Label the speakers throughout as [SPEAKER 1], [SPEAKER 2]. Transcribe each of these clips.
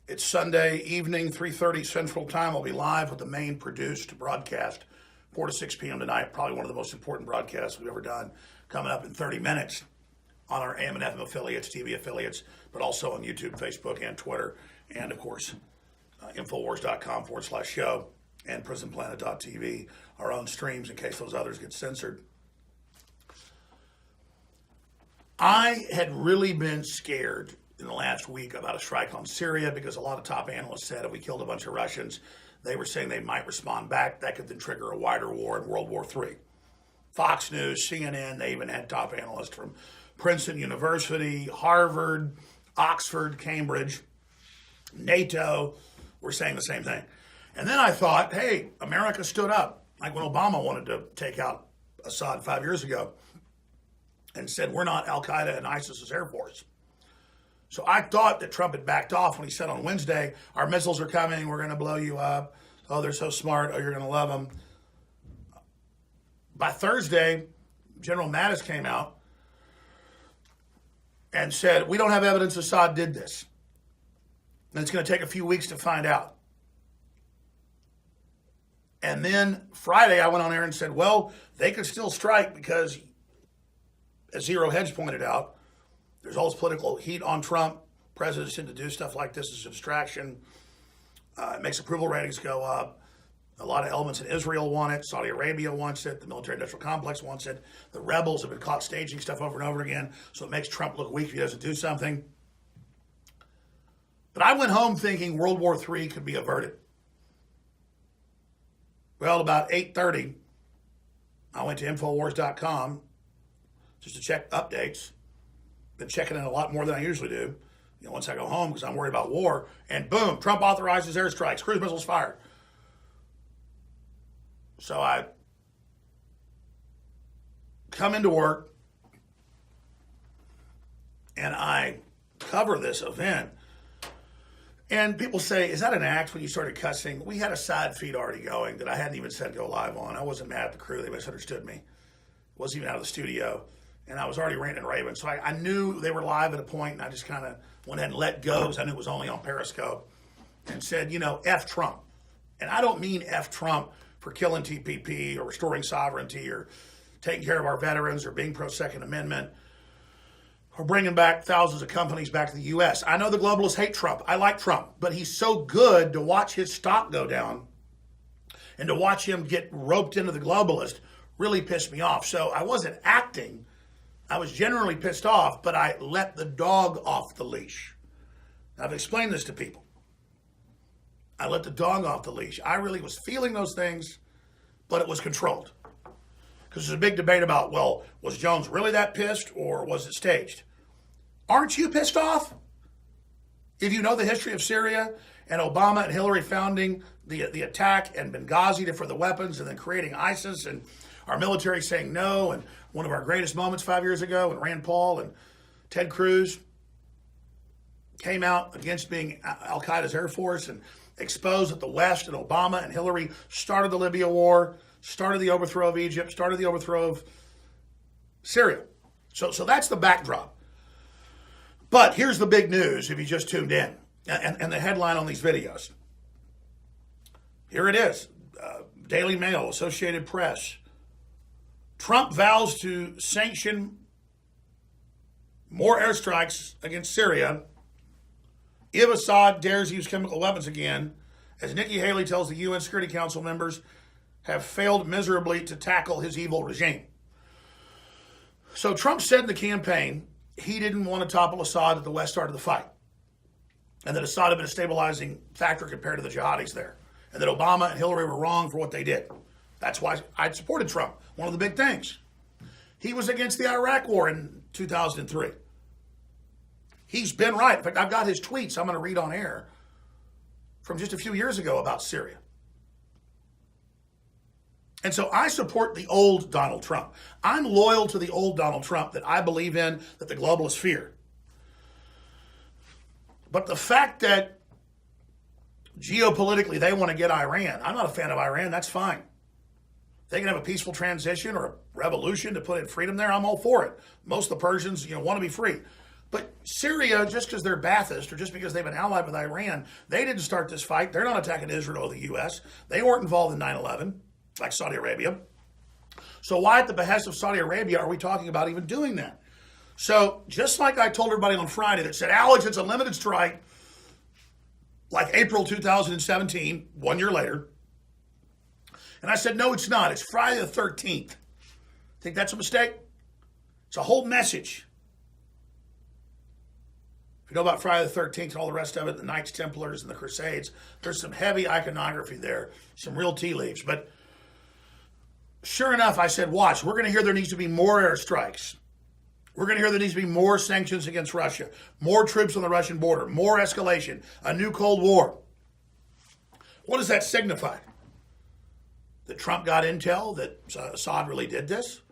[SPEAKER 1] It's Sunday evening, 3:30 Central Time. I'll be live with the main produced broadcast, 4 to 6 p.m. tonight. Probably one of the most important broadcasts we've ever done, coming up in 30 minutes on our AM and FM affiliates, TV affiliates, but also on YouTube, Facebook, and Twitter, and of course, Infowars.com/show and PrisonPlanet.tv, our own streams in case those others get censored. I had really been scared in the last week about a strike on Syria because a lot of top analysts said if we killed a bunch of Russians, they were saying they might respond back. That could then trigger a wider war in World War III. Fox News, CNN, they even had top analysts from Princeton University, Harvard, Oxford, Cambridge, NATO were saying the same thing. And then I thought, hey, America stood up, like when Obama wanted to take out Assad 5 years ago and said, we're not Al-Qaeda and ISIS's Air Force. So I thought that Trump had backed off when he said on Wednesday, our missiles are coming, we're going to blow you up. Oh, they're so smart. Oh, you're going to love them. By Thursday, General Mattis came out and said, we don't have evidence Assad did this. And it's going to take a few weeks to find out. And then Friday, I went on air and said, well, they could still strike because, as Zero Hedge pointed out, there's all this political heat on Trump. Presidents tend to do stuff like this as a distraction. It makes approval ratings go up. A lot of elements in Israel want it. Saudi Arabia wants it. The military-industrial complex wants it. The rebels have been caught staging stuff over and over again, so it makes Trump look weak if he doesn't do something. But I went home thinking World War III could be averted. Well, about 8:30, I went to Infowars.com just to check updates. Been checking in a lot more than I usually do, once I go home because I'm worried about war. And boom, Trump authorizes airstrikes, cruise missiles fired. So I come into work and I cover this event. And people say, is that an act when you started cussing? We had a side feed already going that I hadn't even said go live on. I wasn't mad at the crew. They misunderstood me. Wasn't even out of the studio. And I was already ranting and raving. So I knew they were live at a point, and I just kind of went ahead and let go because I knew it was only on Periscope and said, F Trump. And I don't mean F Trump for killing TPP or restoring sovereignty or taking care of our veterans or being pro-Second Amendment or bringing back thousands of companies back to the U.S. I know the globalists hate Trump. I like Trump. But he's so good to watch his stock go down and to watch him get roped into the globalist really pissed me off. So I wasn't acting. I was generally pissed off, but I let the dog off the leash. I've explained this to people. I let the dog off the leash. I really was feeling those things, but it was controlled. Because there's a big debate about, well, was Jones really that pissed or was it staged? Aren't you pissed off? If you know the history of Syria and Obama and Hillary founding the attack and Benghazi for the weapons and then creating ISIS and our military saying no, and one of our greatest moments 5 years ago when Rand Paul and Ted Cruz came out against being Al-Qaeda's Air Force and exposed that the West and Obama and Hillary started the Libya war, started the overthrow of Egypt, started the overthrow of Syria. So that's the backdrop. But here's the big news if you just tuned in, and the headline on these videos. Here it is, Daily Mail, Associated Press. Trump vows to sanction more airstrikes against Syria if Assad dares use chemical weapons again, as Nikki Haley tells the UN Security Council members have failed miserably to tackle his evil regime. So Trump said in the campaign he didn't want to topple Assad, that the West started the fight, and that Assad had been a stabilizing factor compared to the jihadis there, and that Obama and Hillary were wrong for what they did. That's why I supported Trump. One of the big things. He was against the Iraq war in 2003. He's been right. In fact, I've got his tweets I'm going to read on air from just a few years ago about Syria. And so I support the old Donald Trump. I'm loyal to the old Donald Trump that I believe in, that the globalists fear. But the fact that geopolitically they want to get Iran, I'm not a fan of Iran, that's fine. They can have a peaceful transition or a revolution to put in freedom there, I'm all for it. Most of the Persians, want to be free. But Syria, just because they're Ba'athist or just because they've been allied with Iran, they didn't start this fight. They're not attacking Israel or the U.S. They weren't involved in 9/11 like Saudi Arabia. So why at the behest of Saudi Arabia are we talking about even doing that? So just like I told everybody on Friday that said, Alex, it's a limited strike, like April 2017, 1 year later. And I said, no, it's not. It's Friday the 13th. Think that's a mistake? It's a whole message. If you know about Friday the 13th and all the rest of it, the Knights Templars and the Crusades, there's some heavy iconography there, some real tea leaves. But sure enough, I said, watch, we're going to hear there needs to be more airstrikes. We're going to hear there needs to be more sanctions against Russia, more troops on the Russian border, more escalation, a new Cold War. What does that signify? That Trump got intel that Assad really did this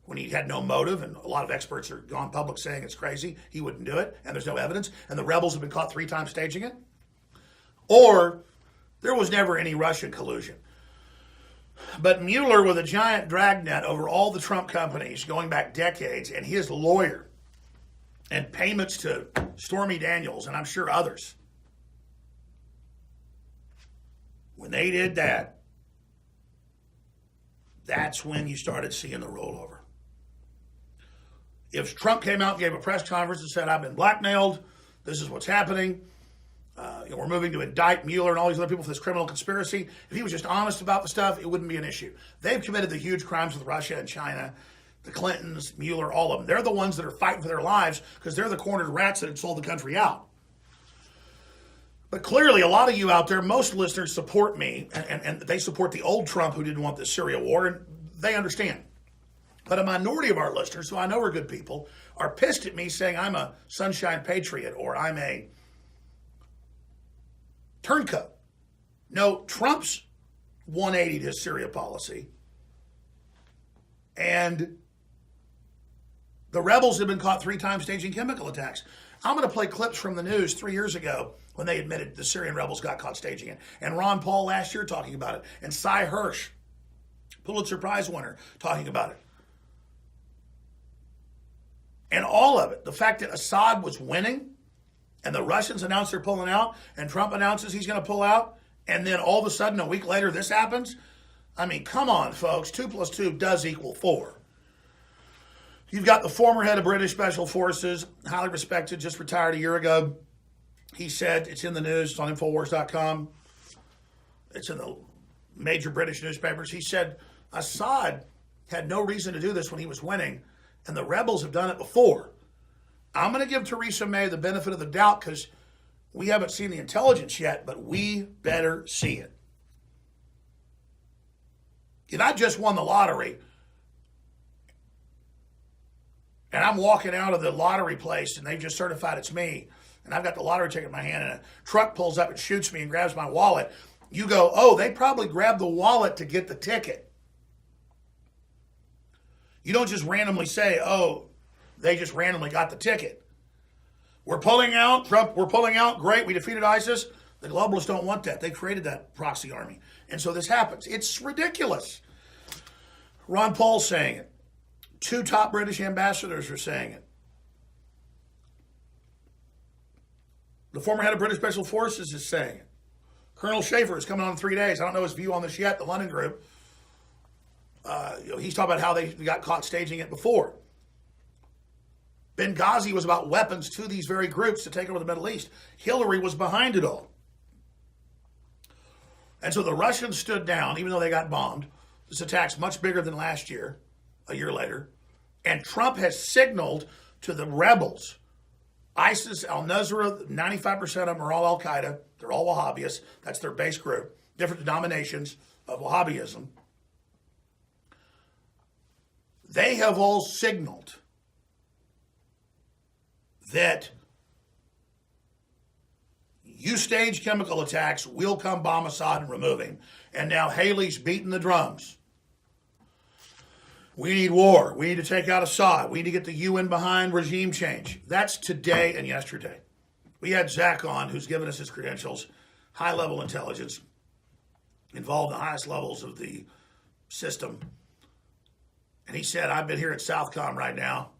[SPEAKER 1] when he had no motive, and a lot of experts are gone public saying it's crazy, he wouldn't do it, and there's no evidence, and the rebels have been caught 3 times staging it? Or there was never any Russian collusion. But Mueller, with a giant dragnet over all the Trump companies going back decades, and his lawyer, and payments to Stormy Daniels, and I'm sure others, when they did that, that's when you started seeing the rollover. If Trump came out and gave a press conference and said, I've been blackmailed, this is what's happening, we're moving to indict Mueller and all these other people for this criminal conspiracy, if he was just honest about the stuff, it wouldn't be an issue. They've committed the huge crimes with Russia and China, the Clintons, Mueller, all of them. They're the ones that are fighting for their lives because they're the cornered rats that had sold the country out. But clearly, a lot of you out there, most listeners support me, and they support the old Trump who didn't want this Syria war, and they understand. But a minority of our listeners, who I know are good people, are pissed at me saying I'm a sunshine patriot or I'm a turncoat. No, Trump's 180'd his Syria policy, and the rebels have been caught 3 times staging chemical attacks. I'm going to play clips from the news 3 years ago when they admitted the Syrian rebels got caught staging it, and Ron Paul last year talking about it, and Cy Hirsch, Pulitzer Prize winner, talking about it. And all of it, the fact that Assad was winning, and the Russians announced they're pulling out, and Trump announces he's going to pull out, and then all of a sudden, a week later, this happens. I mean, come on, folks. 2 + 2 does equal 4. You've got the former head of British Special Forces, highly respected, just retired a year ago. He said, it's in the news, it's on Infowars.com. It's in the major British newspapers. He said, Assad had no reason to do this when he was winning, and the rebels have done it before. I'm going to give Theresa May the benefit of the doubt because we haven't seen the intelligence yet, but we better see it. If I just won the lottery and I'm walking out of the lottery place and they've just certified it's me, and I've got the lottery ticket in my hand and a truck pulls up and shoots me and grabs my wallet, you go, oh, they probably grabbed the wallet to get the ticket. You don't just randomly say, oh, they just randomly got the ticket. We're pulling out, Trump, we're pulling out, great, we defeated ISIS. The globalists don't want that. They created that proxy army. And so this happens. It's ridiculous. Ron Paul's saying it. 2 top British ambassadors are saying it. The former head of British Special Forces is saying it. Colonel Schaefer is coming on in 3 days. I don't know his view on this yet, the London group. He's talking about how they got caught staging it before. Benghazi was about weapons to these very groups to take over the Middle East. Hillary was behind it all. And so the Russians stood down, even though they got bombed. This attack's much bigger than last year, a year later. And Trump has signaled to the rebels, ISIS, al-Nusra, 95% of them are all al-Qaeda. They're all Wahhabis. That's their base group. Different denominations of Wahhabism. They have all signaled that you stage chemical attacks, we'll come bomb Assad and remove him. And now Haley's beating the drums. We need war. We need to take out Assad. We need to get the UN behind regime change. That's today and yesterday. We had Zach on, who's given us his credentials, high-level intelligence, involved in the highest levels of the system. And he said, I've been here at Southcom right now.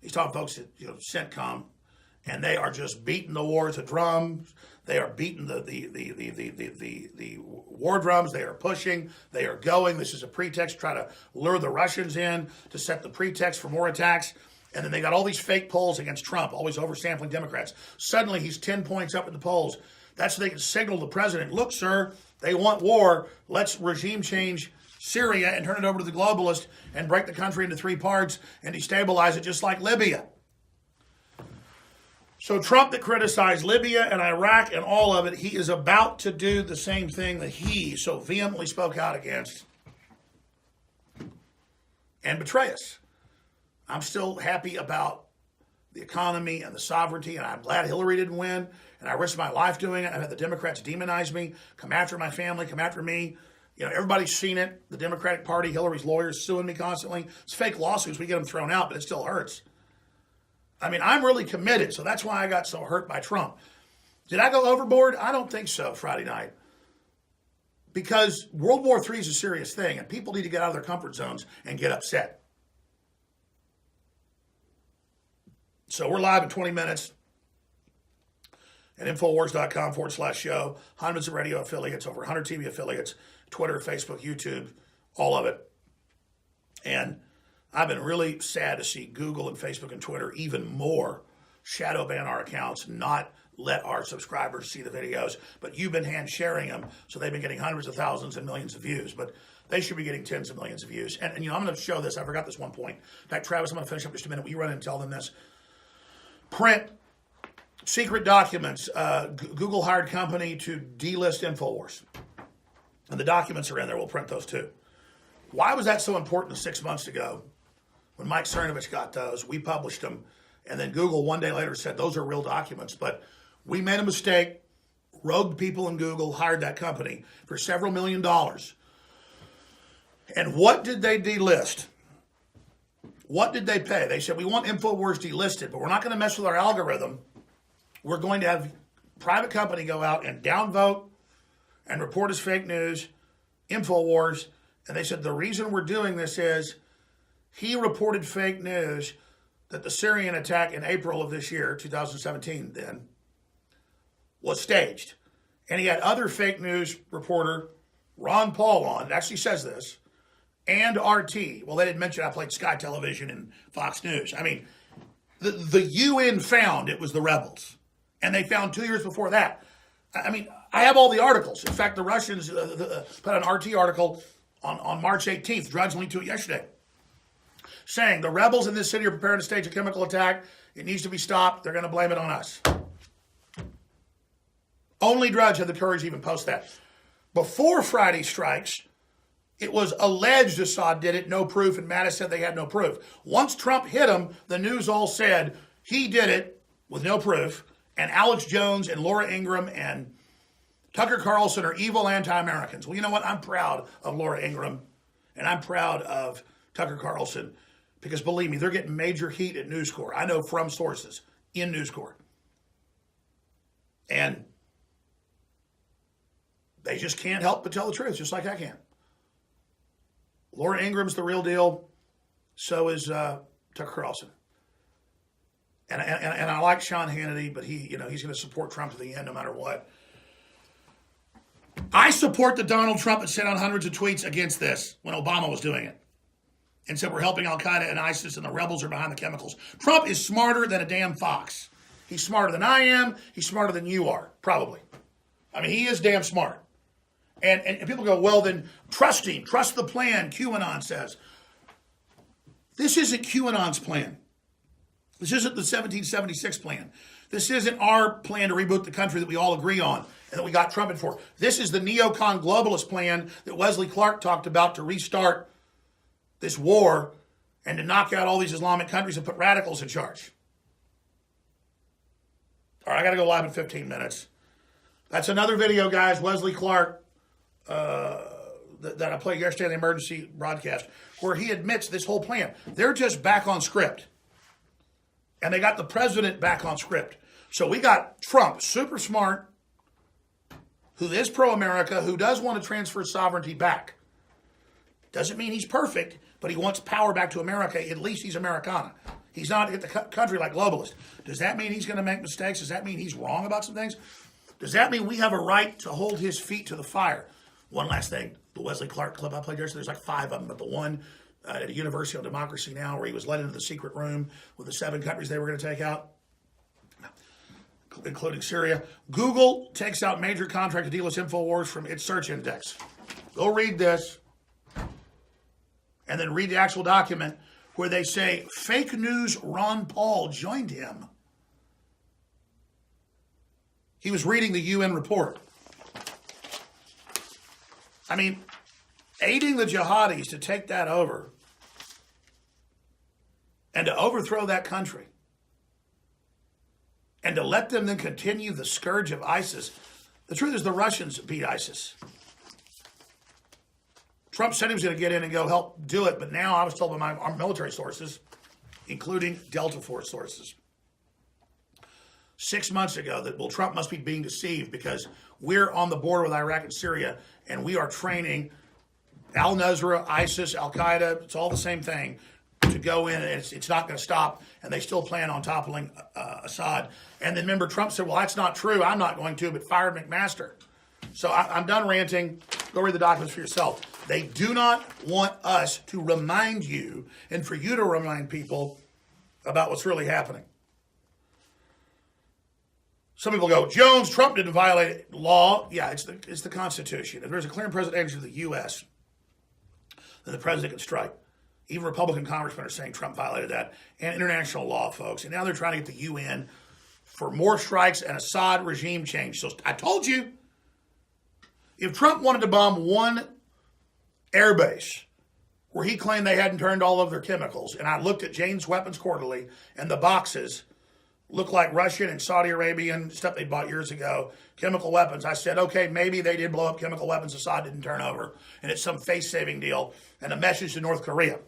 [SPEAKER 1] He's talking folks at CENTCOM, and they are just beating the war to drums. They are beating the war drums. They are pushing. They are going. This is a pretext to try to lure the Russians in to set the pretext for more attacks. And then they got all these fake polls against Trump, always oversampling Democrats. Suddenly he's 10 points up in the polls. That's so they can signal to the president, look, sir, they want war. Let's regime change Syria and turn it over to the globalists and break the country into 3 parts and destabilize it just like Libya. So Trump that criticized Libya and Iraq and all of it, he is about to do the same thing that he so vehemently spoke out against and betray us. I'm still happy about the economy and the sovereignty, and I'm glad Hillary didn't win, and I risked my life doing it. I've had the Democrats demonize me, come after my family, come after me. Everybody's seen it. The Democratic Party, Hillary's lawyers suing me constantly. It's fake lawsuits. We get them thrown out, but it still hurts. I mean, I'm really committed, so that's why I got so hurt by Trump. Did I go overboard? I don't think so Friday night. Because World War III is a serious thing, and people need to get out of their comfort zones and get upset. So we're live in 20 minutes at Infowars.com/show. Hundreds of radio affiliates, over 100 TV affiliates, Twitter, Facebook, YouTube, all of it. And I've been really sad to see Google and Facebook and Twitter even more shadow ban our accounts, not let our subscribers see the videos. But you've been hand sharing them, so they've been getting hundreds of thousands and millions of views. But they should be getting tens of millions of views. And I'm going to show this. I forgot this one point. In fact, Travis, I'm going to finish up just a minute. Will you run in and tell them this? Print secret documents. Google hired company to delist InfoWars. And the documents are in there. We'll print those too. Why was that so important 6 months ago when Mike Cernovich got those? We published them. And then Google one day later said those are real documents. But we made a mistake. Rogue people in Google hired that company for several $1 million. And what did they delist? What did they pay? They said, we want InfoWars delisted, but we're not going to mess with our algorithm. We're going to have a private company go out and downvote and report as fake news, InfoWars. And they said, the reason we're doing this is he reported fake news that the Syrian attack in April of this year, 2017 then, was staged. And he had other fake news reporter, Ron Paul, on. It actually says this. And RT. Well, they didn't mention I played Sky Television and Fox News. I mean, the UN found it was the rebels. And they found 2 years before that. I mean, I have all the articles. In fact, the Russians put an RT article on March 18th. Drudge linked to it yesterday. Saying the rebels in this city are preparing to stage a chemical attack. It needs to be stopped. They're going to blame it on us. Only Drudge had the courage to even post that. Before Friday strikes, it was alleged Assad did it, no proof, and Mattis said they had no proof. Once Trump hit him, the news all said he did it with no proof, and Alex Jones and Laura Ingraham and Tucker Carlson are evil anti-Americans. Well, you know what? I'm proud of Laura Ingraham, and I'm proud of Tucker Carlson, because believe me, they're getting major heat at News Corp. I know from sources in News Corp. And they just can't help but tell the truth, just like I can. Laura Ingraham's the real deal. So is Tucker Carlson. And I like Sean Hannity, but he's going to support Trump to the end no matter what. I support the Donald Trump that sent out hundreds of tweets against this when Obama was doing it. And said we're helping Al-Qaeda and ISIS and the rebels are behind the chemicals. Trump is smarter than a damn fox. He's smarter than I am. He's smarter than you are, probably. I mean, he is damn smart. And people go, well, then trust him. Trust the plan, QAnon says. This isn't QAnon's plan. This isn't the 1776 plan. This isn't our plan to reboot the country that we all agree on and that we got Trump in for. This is the neocon globalist plan that Wesley Clark talked about to restart this war and to knock out all these Islamic countries and put radicals in charge. All right, I got to go live in 15 minutes. That's another video, guys. Wesley Clark, that I played yesterday in the emergency broadcast, where he admits this whole plan. They're just back on script. And they got the president back on script. So we got Trump, super smart, who is pro-America, who does want to transfer sovereignty back. Doesn't mean he's perfect, but he wants power back to America. At least he's Americana. He's not at the country like globalist. Does that mean he's going to make mistakes? Does that mean he's wrong about some things? Does that mean we have a right to hold his feet to the fire? One last thing. The Wesley Clark clip I played yesterday, there's like 5 of them, but the one at a University on Democracy Now! Where he was led into the secret room with the 7 countries they were going to take out, including Syria. Google takes out major contract to deal with InfoWars from its search index. Go read this, and then read the actual document where they say fake news Ron Paul joined him. He was reading the UN report. I mean, aiding the jihadis to take that over and to overthrow that country and to let them then continue the scourge of ISIS. The truth is the Russians beat ISIS. Trump said he was going to get in and go help do it, but now I was told by our military sources, including Delta Force sources, 6 months ago that, well, Trump must be being deceived because we're on the border with Iraq and Syria and we are training al-Nusra, ISIS, Al-Qaeda, it's all the same thing, to go in, and it's not going to stop, and they still plan on toppling Assad. And then remember, Trump said, well, that's not true, I'm not going to, but fired McMaster. So I'm done ranting. Go read the documents for yourself. They do not want us to remind you and for you to remind people about what's really happening. Some people go, Jones, Trump didn't violate law. Yeah, it's the Constitution. If there's a clear and present danger to the U.S., then the president can strike. Even Republican congressmen are saying Trump violated that. And international law, folks. And now they're trying to get the UN for more strikes and Assad regime change. So I told you, if Trump wanted to bomb one airbase where he claimed they hadn't turned all of their chemicals, and I looked at Jane's Weapons Quarterly, and the boxes look like Russian and Saudi Arabian stuff they bought years ago, chemical weapons. I said, okay, maybe they did blow up chemical weapons Assad didn't turn over, and it's some face-saving deal and a message to North Korea.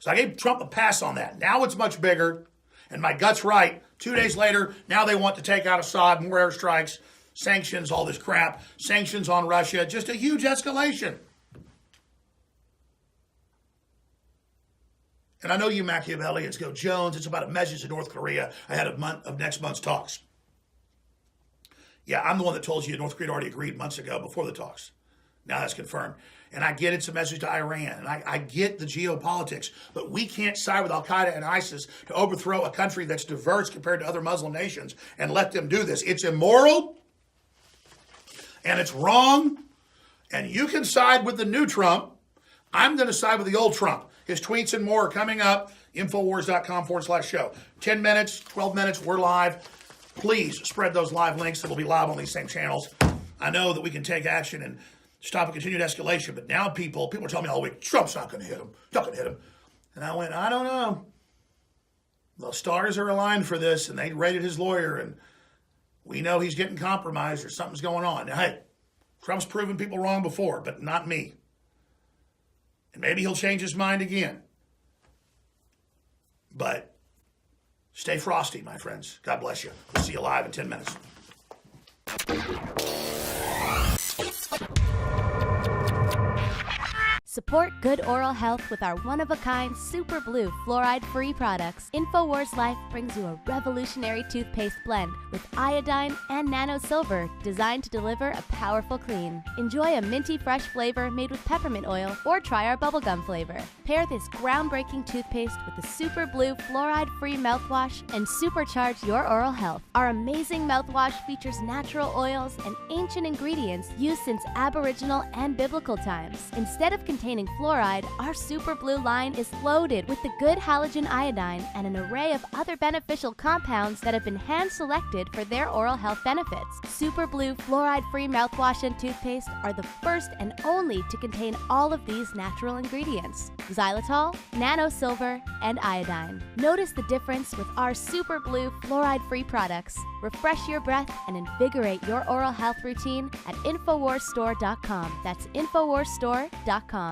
[SPEAKER 1] So I gave Trump a pass on that. Now it's much bigger, and my gut's right. 2 days later, now they want to take out Assad, more airstrikes, sanctions, all this crap, sanctions on Russia, just a huge escalation. And I know you Machiavellians go, Jones, it's about a message to North Korea ahead of next month's talks. Yeah, I'm the one that told you North Korea already agreed months ago before the talks. Now that's confirmed. And I get it's a message to Iran, and I get the geopolitics, but we can't side with Al-Qaeda and ISIS to overthrow a country that's diverse compared to other Muslim nations and let them do this. It's immoral, and it's wrong, and you can side with the new Trump. I'm going to side with the old Trump. His tweets and more are coming up. Infowars.com/show. 10 minutes, 12 minutes, we're live. Please spread those live links that will be live on these same channels. I know that we can take action and stop a continued escalation, but now people are telling me all week, Trump's not going to hit him. Not going to hit him. And I went, I don't know. The stars are aligned for this, and they rated his lawyer, and we know he's getting compromised or something's going on. Now, hey, Trump's proven people wrong before, but not me. And maybe he'll change his mind again. But stay frosty, my friends. God bless you. We'll see you live in 10 minutes.
[SPEAKER 2] Support good oral health with our one-of-a-kind Super Blue fluoride-free products. InfoWars Life brings you a revolutionary toothpaste blend with iodine and nano silver designed to deliver a powerful clean. Enjoy a minty fresh flavor made with peppermint oil or try our bubblegum flavor. Pair this groundbreaking toothpaste with the Super Blue fluoride-free mouthwash and supercharge your oral health. Our amazing mouthwash features natural oils and ancient ingredients used since Aboriginal and biblical times. Instead of containing fluoride, our Super Blue line is loaded with the good halogen iodine and an array of other beneficial compounds that have been hand-selected for their oral health benefits. Super Blue fluoride-free mouthwash and toothpaste are the first and only to contain all of these natural ingredients: xylitol, nano silver, and iodine. Notice the difference with our Super Blue fluoride-free products. Refresh your breath and invigorate your oral health routine at InfoWarsStore.com. That's InfoWarsStore.com.